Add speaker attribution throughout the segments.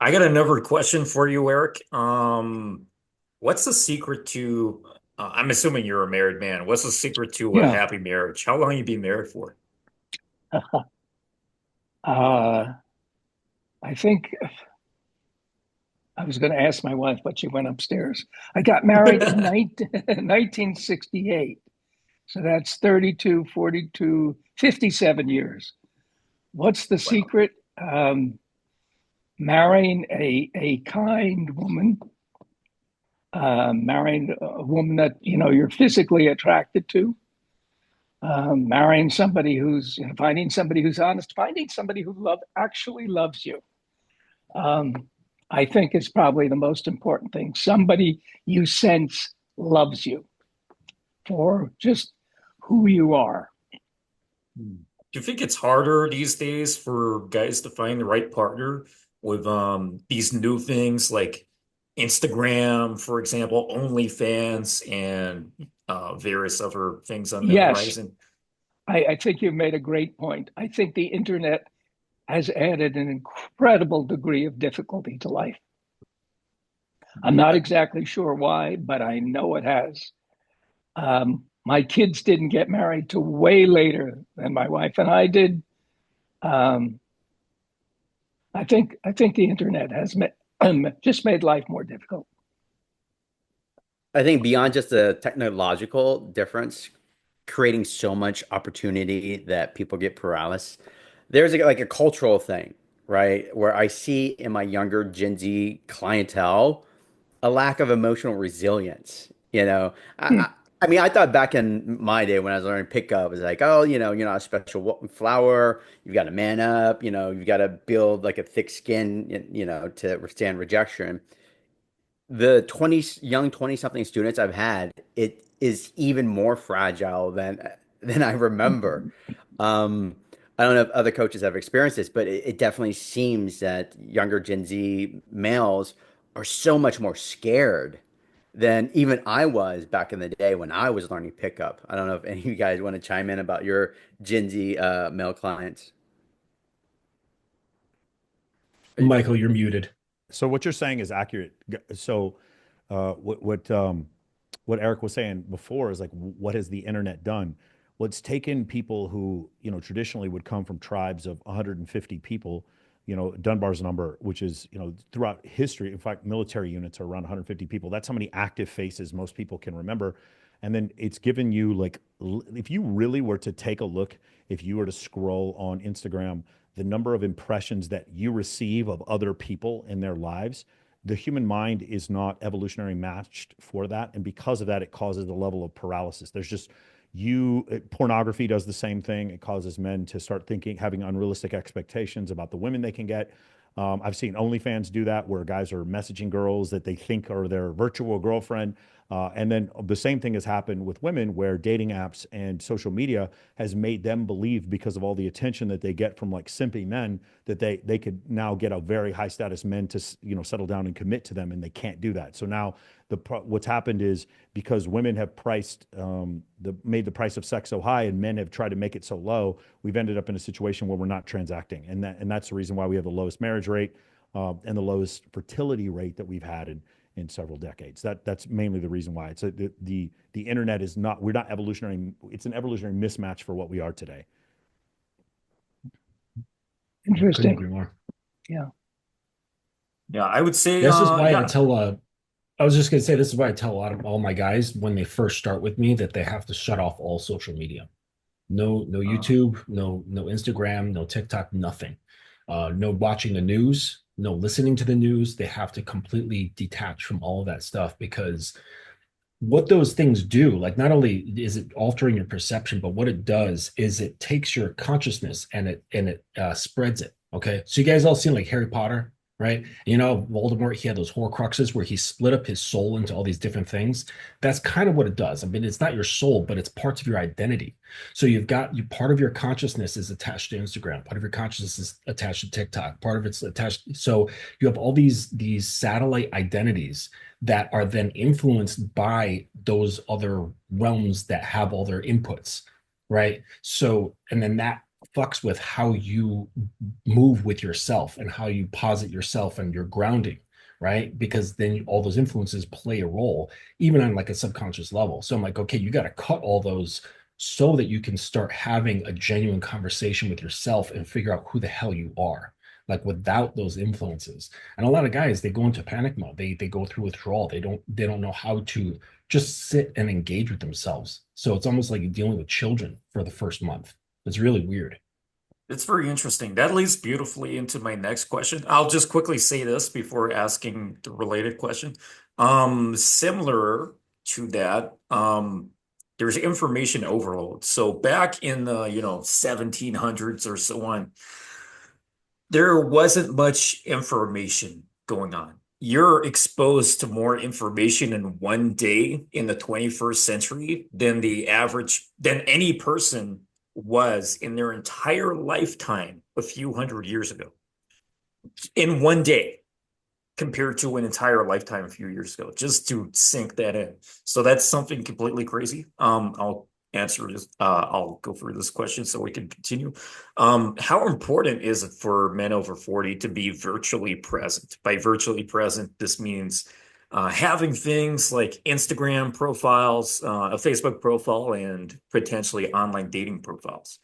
Speaker 1: I got another question for you, Eric. What's the secret to, I'm assuming you're a married man. What's the secret to a
Speaker 2: Yeah.
Speaker 1: happy marriage? How long you been married for?
Speaker 2: Uh, I think I was going to ask my wife, but she went upstairs. I got married in 1968. So that's 32, 42, 57 years. What's the
Speaker 1: Wow.
Speaker 2: secret? Marrying a kind woman, marrying a woman that, you're physically attracted to, marrying somebody finding somebody who's honest, finding somebody who actually loves you. um, I think is probably the most important thing. Somebody you sense loves you for just who you are.
Speaker 1: Hmm. Do you think it's harder these days for guys to find the right partner with these new things like Instagram, for example, OnlyFans, and various other things on the
Speaker 2: Yes,
Speaker 1: horizon?
Speaker 2: I think you've made a great point. I think the internet has added an incredible degree of difficulty to life. I'm not exactly sure why, but I know it has. My kids didn't get married till way later than my wife and I did. Um, I think the internet has just made life more difficult.
Speaker 3: I think beyond just the technological difference, creating so much opportunity that people get paralysis, there's like a cultural thing, right? Where I see in my younger Gen Z clientele a lack of emotional resilience. You know,
Speaker 2: Hmm.
Speaker 3: I mean, I thought back in my day when I was learning pickup, it was like, oh, you're not a special flower. You've got to man up. You've got to build like a thick skin, to withstand rejection. The 20 young 20 something students I've had, it is even more fragile than I remember. I don't know if other coaches have experienced this, but it definitely seems that younger Gen Z males are so much more scared than even I was back in the day when I was learning pickup. I don't know if any of you guys want to chime in about your Gen Z male clients.
Speaker 4: Michael, you're muted.
Speaker 5: So what you're saying is accurate. So what Eric was saying before is like, what has the internet done? Well, it's taken people who, traditionally would come from tribes of 150 people, Dunbar's number, which is, throughout history. In fact, military units are around 150 people. That's how many active faces most people can remember. And then it's given you like, if you really were to take a look, if you were to scroll on Instagram, the number of impressions that you receive of other people in their lives, the human mind is not evolutionary matched for that. And because of that, it causes a level of paralysis. There's just pornography does the same thing. It causes men to start thinking, having unrealistic expectations about the women they can get. I've seen OnlyFans do that, where guys are messaging girls that they think are their virtual girlfriend. And then the same thing has happened with women, where dating apps and social media has made them believe, because of all the attention that they get from like simping men, that they could now get a very high status men to settle down and commit to them, and they can't do that. So now what's happened is, because women have made the price of sex so high, and men have tried to make it so low, we've ended up in a situation where we're not transacting, and that's the reason why we have the lowest marriage rate, and the lowest fertility rate that we've had in several decades. That's mainly the reason why. The internet is not, we're not evolutionary. It's an evolutionary mismatch for what we are today.
Speaker 4: Couldn't
Speaker 2: Interesting.
Speaker 4: agree more.
Speaker 2: Yeah.
Speaker 1: Yeah, I would say,
Speaker 4: This is why I
Speaker 1: yeah.
Speaker 4: tell I was just gonna say this is why I tell a lot of all my guys when they first start with me that they have to shut off all social media. No
Speaker 1: Uh,
Speaker 4: YouTube, no Instagram, no TikTok, nothing. No watching the news, no listening to the news. They have to completely detach from all of that stuff because what those things do, like not only is it altering your perception, but what it does is it takes your consciousness and it spreads it. Okay, so you guys all seen like Harry Potter, right? Voldemort, he had those Horcruxes where he split up his soul into all these different things. That's kind of what it does. I mean, it's not your soul, but it's parts of your identity. So you've got you part of your consciousness is attached to Instagram, part of your consciousness is attached to TikTok, part of it's attached. So you have all these satellite identities that are then influenced by those other realms that have all their inputs, right? So, and then that fucks with how you move with yourself and how you posit yourself and your grounding, right? Because then all those influences play a role, even on like a subconscious level. So I'm like, okay, you got to cut all those so that you can start having a genuine conversation with yourself and figure out who the hell you are, like without those influences. And a lot of guys, they go into panic mode. They go through withdrawal. They don't know how to just sit and engage with themselves. So it's almost like you're dealing with children for the first month. It's really weird.
Speaker 1: It's very interesting. That leads beautifully into my next question. I'll just quickly say this before asking the related question. Similar to that, there's information overload. So back in the, 1700s or so on, there wasn't much information going on. You're exposed to more information in one day in the 21st century than any person was in their entire lifetime a few hundred years ago. In one day, compared to an entire lifetime a few years ago, just to sink that in. So that's something completely crazy. I'll answer this. I'll go through this question so we can continue. How important is it for men over 40 to be virtually present? By virtually present, this means having things like Instagram profiles, a Facebook profile, and potentially online dating profiles.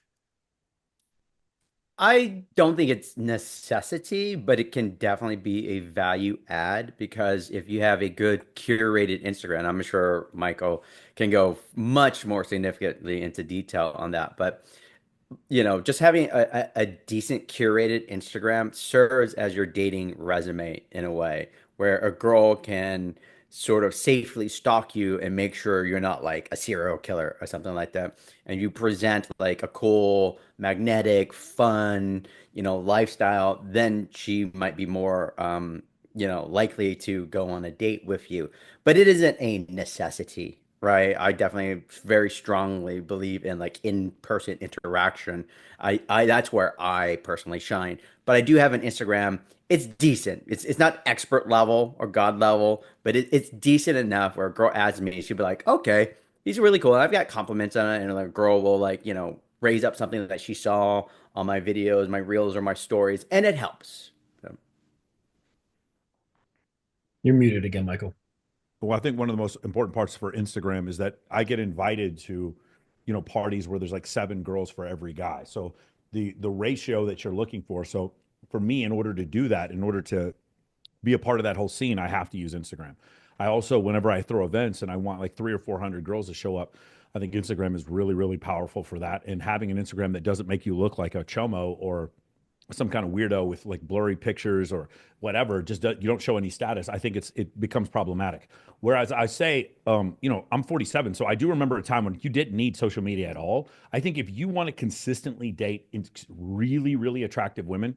Speaker 3: I don't think it's necessity, but it can definitely be a value add because if you have a good curated Instagram, I'm sure Michael can go much more significantly into detail on that. But just having a decent curated Instagram serves as your dating resume in a way where a girl can sort of safely stalk you and make sure you're not like a serial killer or something like that. And you present like a cool, magnetic, fun, lifestyle, then she might be more, likely to go on a date with you. But it isn't a necessity, right? I definitely very strongly believe in like in-person interaction. I that's where I personally shine. But I do have an Instagram. It's decent. It's not expert level or God level, but it's decent enough where a girl adds me, she'll be like, okay, these are really cool. And I've got compliments on it, and the girl will like, raise up something that she saw on my videos, my reels, or my stories, and it helps. So,
Speaker 4: You're muted again, Michael.
Speaker 5: Well, I think one of the most important parts for Instagram is that I get invited to, parties where there's like 7 girls for every guy. So the ratio that you're looking for. So for me, in order to do that, in order to be a part of that whole scene, I have to use Instagram. I also, whenever I throw events and I want like 300 or 400 girls to show up, I think Instagram is really, really powerful for that. And having an Instagram that doesn't make you look like a chomo or some kind of weirdo with like blurry pictures or whatever, you don't show any status. I think it becomes problematic. Whereas I say, I'm 47, so I do remember a time when you didn't need social media at all. I think if you want to consistently date really, really attractive women,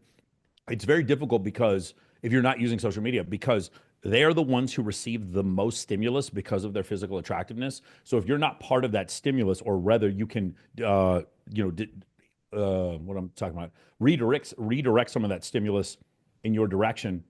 Speaker 5: it's very difficult because if you're not using social media, because they are the ones who receive the most stimulus because of their physical attractiveness. So if you're not part of that stimulus, or rather you can, what I'm talking about, redirect some of that stimulus in your direction,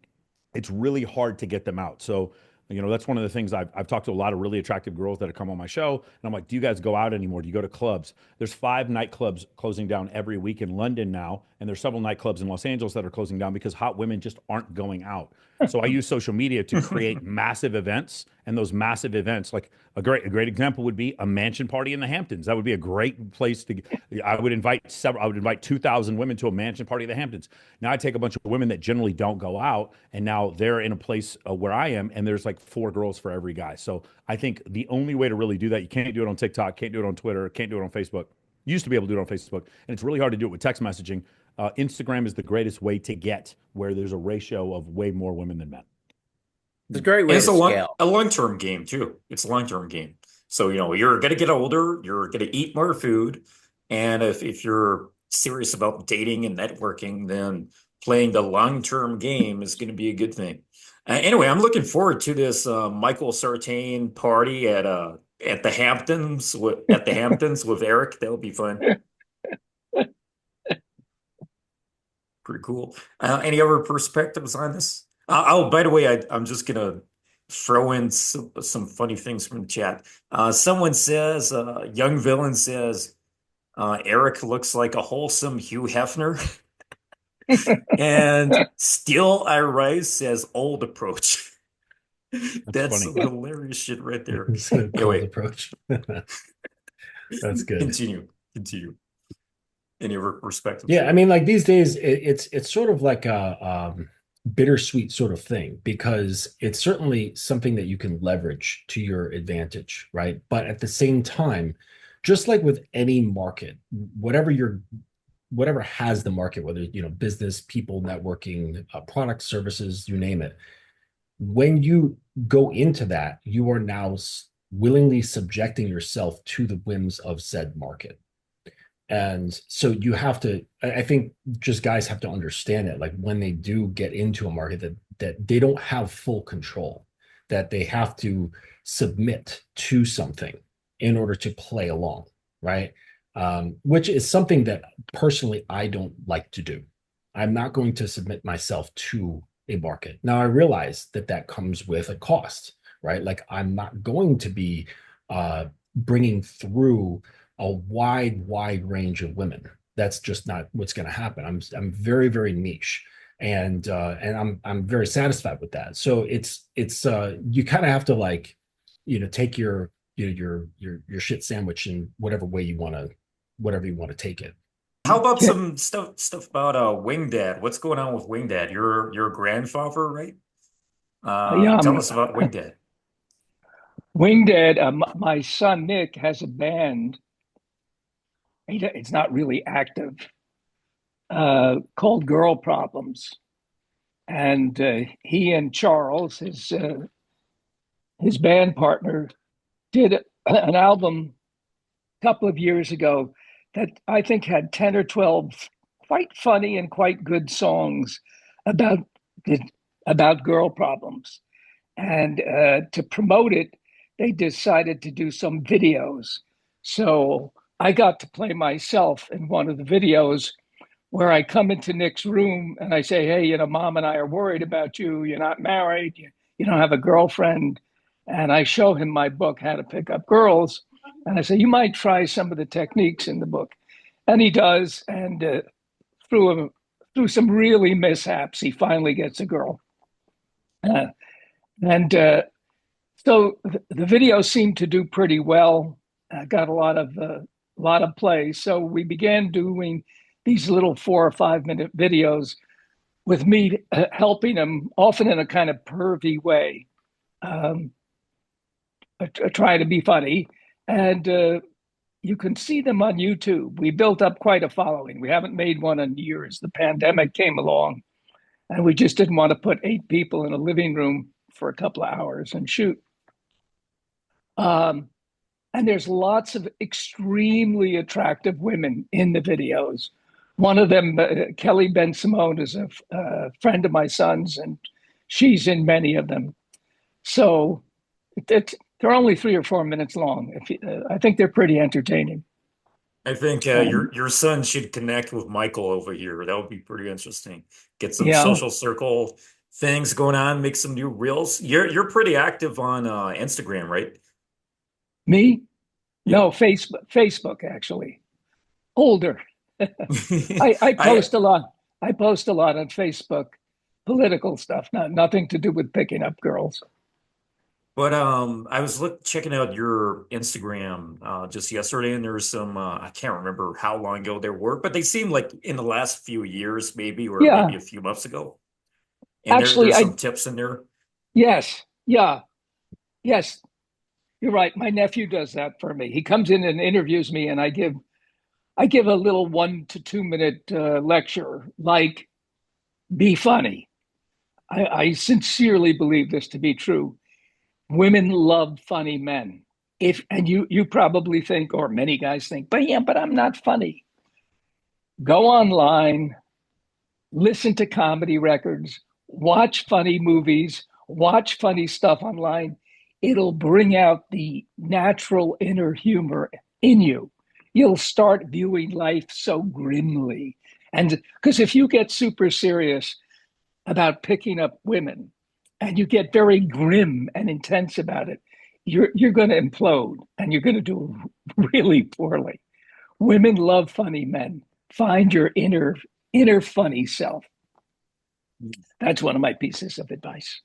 Speaker 5: it's really hard to get them out. So, that's one of the things I've talked to a lot of really attractive girls that have come on my show. And I'm like, do you guys go out anymore? Do you go to clubs? There's 5 nightclubs closing down every week in London now. And there's several nightclubs in Los Angeles that are closing down because hot women just aren't going out. So I use social media to create massive events. And those massive events, like a great example would be a mansion party in the Hamptons. That would be a great place to. I would invite 2,000 women to a mansion party in the Hamptons. Now I take a bunch of women that generally don't go out, and now they're in a place where I am, and there's like 4 girls for every guy. So I think the only way to really do that, you can't do it on TikTok, can't do it on Twitter, can't do it on Facebook. You used to be able to do it on Facebook, and it's really hard to do it with text messaging. Instagram is the greatest way to get where there's a ratio of way more women than men.
Speaker 3: it's a great
Speaker 1: And
Speaker 3: way
Speaker 1: it's
Speaker 3: to scale.
Speaker 1: a long-term game too. It's a long-term game. So, you're gonna get older, you're gonna eat more food. And if you're serious about dating and networking, then playing the long-term game is gonna be a good thing. Anyway, I'm looking forward to this Michael Sartain party at the Hamptons with Eric. That'll be fun. Pretty cool. Any other perspectives on this? Oh, by the way, I'm just gonna throw in some funny things from the chat. Someone says, Young Villain says, Eric looks like a wholesome Hugh Hefner. And Still I Rise says old approach.
Speaker 5: That's
Speaker 1: That's
Speaker 5: funny.
Speaker 1: some hilarious shit right there.
Speaker 4: It's a cold
Speaker 1: Anyway,
Speaker 4: approach. That's good.
Speaker 1: continue. Continue. In your respective
Speaker 4: Yeah, I
Speaker 1: field.
Speaker 4: mean, like these days, it's sort of like a bittersweet sort of thing because it's certainly something that you can leverage to your advantage, right? But at the same time, just like with any market, whatever has the market, whether business, people, networking, products, services, you name it, when you go into that, you are now willingly subjecting yourself to the whims of said market. And so you have to, I think just guys have to understand it. Like when they do get into a market that they don't have full control, that they have to submit to something in order to play along, right? Which is something that personally I don't like to do. I'm not going to submit myself to a market. Now I realize that that comes with a cost, right? Like I'm not going to be bringing through a wide range of women. That's just not what's going to happen. I'm very, very niche, and I'm very satisfied with that. So it's you kind of have to like, take your shit sandwich in whatever you want to take it.
Speaker 1: How about some stuff about Wing Dad? What's going on with Wing Dad? You're a grandfather, right?
Speaker 2: Yeah,
Speaker 1: Tell us about Wing Dad.
Speaker 2: Wingdad. My son Nick has a band. It's not really active, called Girl Problems, and he and Charles, his band partner, did an album a couple of years ago that I think had 10 or 12 quite funny and quite good songs about about girl problems. And to promote it, they decided to do some videos. So I got to play myself in one of the videos where I come into Nick's room and I say, "Hey, mom and I are worried about you. You're not married. You don't have a girlfriend." And I show him my book, How to Pick Up Girls. And I say, "You might try some of the techniques in the book." And he does. And through some really mishaps, he finally gets a girl. Uh, and So the video seemed to do pretty well. Got a lot of play. So we began doing these little 4 or 5 minute videos with me helping him, often in a kind of pervy way, um, trying to be funny. And you can see them on YouTube. We built up quite a following. We haven't made one in years. The pandemic came along, and we just didn't want to put 8 people in a living room for a couple of hours and shoot. Um, and there's lots of extremely attractive women in the videos. One of them, Kelly Ben Simone, is a friend of my son's, and she's in many of them. So they're only 3 or 4 minutes long. I think they're pretty entertaining.
Speaker 1: I think
Speaker 2: And
Speaker 1: your son should connect with Michael over here. That would be pretty interesting. Get some
Speaker 2: yeah,
Speaker 1: social circle things going on, make some new reels. You're pretty active on Instagram, right?
Speaker 2: me?
Speaker 1: Yeah.
Speaker 2: No, Facebook actually. Older. I
Speaker 1: I
Speaker 2: post a lot. I post a lot on Facebook, political stuff, nothing to do with picking up girls.
Speaker 1: But I was checking out your Instagram just yesterday, and there was some I can't remember how long ago they were, but they seem like in the last few years, maybe, or maybe
Speaker 2: Yeah,
Speaker 1: a few months ago. And
Speaker 2: actually,
Speaker 1: there's
Speaker 2: I
Speaker 1: some tips in there.
Speaker 2: yes, yeah, yes. You're right. My nephew does that for me. He comes in and interviews me, and I give a little 1 to 2 minute lecture, like be funny. I sincerely believe this to be true. Women love funny men. If and you probably think, or many guys think, but yeah, but I'm not funny. Go online, listen to comedy records, watch funny movies, watch funny stuff online. It'll bring out the natural inner humor in you. You'll start viewing life so grimly. And because if you get super serious about picking up women and you get very grim and intense about it, you're going to implode and you're going to do really poorly. Women love funny men. Find your inner funny self. That's one of my pieces of advice.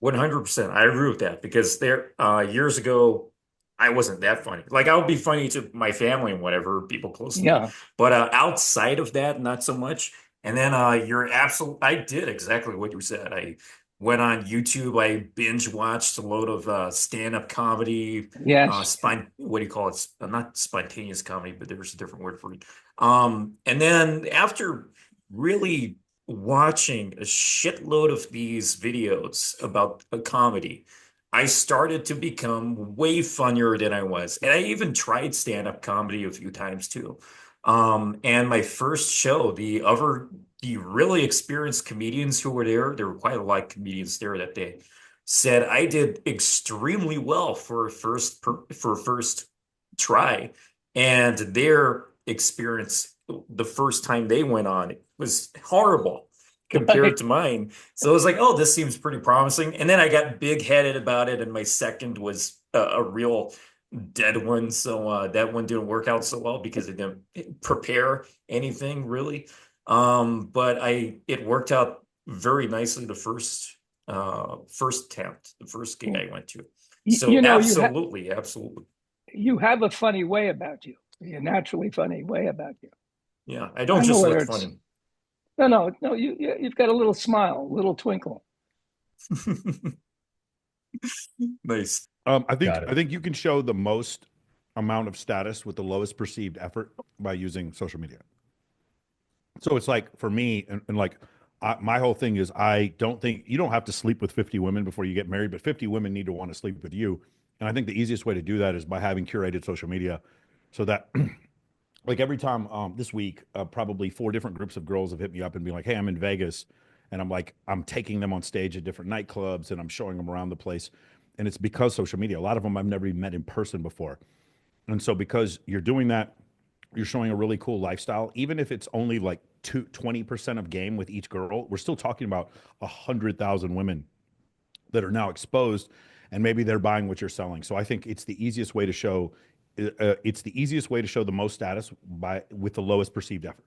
Speaker 1: 100%. I agree with that because there years ago I wasn't that funny. Like I would be funny to my family and whatever, people close to me.
Speaker 2: Yeah.
Speaker 1: But outside of that, not so much. And then you're absolute I did exactly what you said. I went on YouTube, I binge watched a load of stand-up comedy,
Speaker 2: Yes.
Speaker 1: what do you call it? Not spontaneous comedy, but there's a different word for it. And then after really watching a shitload of these videos about a comedy, I started to become way funnier than I was. And I even tried stand-up comedy a few times too. And my first show, the really experienced comedians who were there were quite a lot of comedians there that day, said I did extremely well for first try. And their experience the first time they went on it was horrible compared
Speaker 2: Right.
Speaker 1: to mine. So I was like, oh, this seems pretty promising. And then I got big-headed about it, and my second was a real dead one. So that one didn't work out so well because I didn't prepare anything really. But it worked out very nicely the first attempt, the first gig I went to. So
Speaker 2: You know,
Speaker 1: absolutely, absolutely.
Speaker 2: you have a funny way about you. A naturally funny way about you.
Speaker 1: Yeah, I
Speaker 2: I
Speaker 1: don't
Speaker 2: don't know
Speaker 1: just
Speaker 2: whether
Speaker 1: look
Speaker 2: it's
Speaker 1: funny.
Speaker 2: no. You've got a little smile, a little twinkle.
Speaker 1: Nice.
Speaker 5: I think
Speaker 4: Got it.
Speaker 5: I think you can show the most amount of status with the lowest perceived effort by using social media. So it's like for me, and like my whole thing is, I don't think you don't have to sleep with 50 women before you get married, but 50 women need to want to sleep with you. And I think the easiest way to do that is by having curated social media, so that like every time this week, probably four different groups of girls have hit me up and be like, "Hey, I'm in Vegas," and I'm like, I'm taking them on stage at different nightclubs and I'm showing them around the place, and it's because social media. A lot of them I've never even met in person before, and so because you're doing that, you're showing a really cool lifestyle. Even if it's only like 20% of game with each girl, we're still talking about 100,000 women that are now exposed, and maybe they're buying what you're selling. So I think it's the easiest way to show. It's the easiest way to show the most status by with the lowest perceived effort.